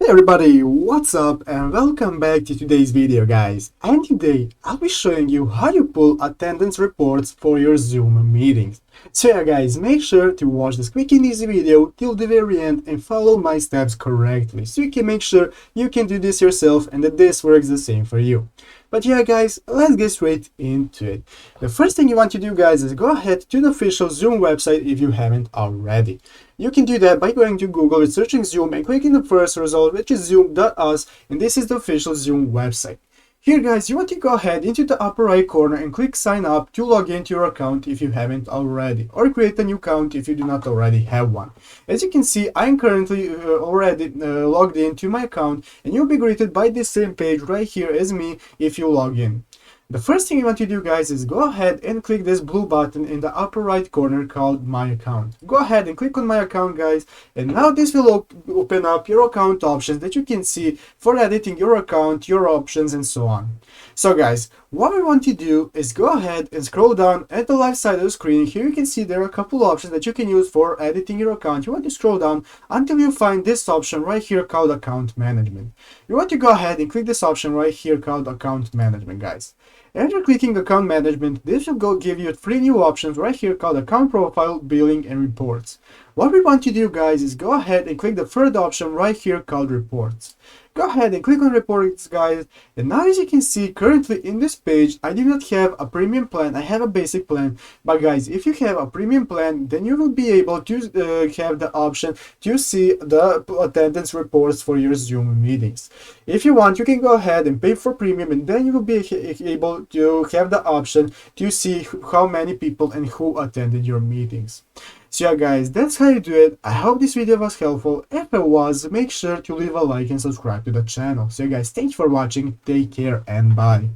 Hey everybody, what's up and welcome back to today's video guys. And today I'll be showing you how you pull attendance reports for your Zoom meetings. So yeah guys, make sure to watch this quick and easy video till the very end and follow my steps correctly so you can make sure you can do this yourself and that this works the same for you. But yeah guys, let's get straight into it. The first thing you want to do guys is go ahead to the official Zoom website if you haven't already. You can do that by going to Google, searching Zoom and clicking the first result, which is zoom.us, and this is the official Zoom website. Here guys, you want to go ahead into the upper right corner and click sign up to log into your account if you haven't already, or create a new account if you do not already have one. As you can see, I am currently already logged into my account, and you'll be greeted by this same page right here as me if you log in. The first thing you want to do guys is go ahead and click this blue button in the upper right corner called My Account. Go ahead and click on My Account guys, and now this will open up your account options that you can see for editing your account, your options and so on. So guys, what we want to do is go ahead and scroll down at the left side of the screen. Here you can see there are a couple options that you can use for editing your account. You want to scroll down until you find this option right here called Account Management. You want to go ahead and click this option right here called Account Management guys. After clicking Account Management, this will give you 3 new options right here called Account Profile, Billing and Reports. What we want to do guys is go ahead and click the third option right here called Reports. Go ahead and click on Reports guys, and now as you can see currently in this page I do not have a premium plan, I have a basic plan. But guys, if you have a premium plan, then you will be able to have the option to see the attendance reports for your Zoom meetings. If you want, you can go ahead and pay for premium, and then you will be able to have the option to see how many people and who attended your meetings. So yeah guys, that's how you do it. I hope this video was helpful. If it was, make sure to leave a like and subscribe to the channel. So yeah guys, thanks for watching, take care and bye.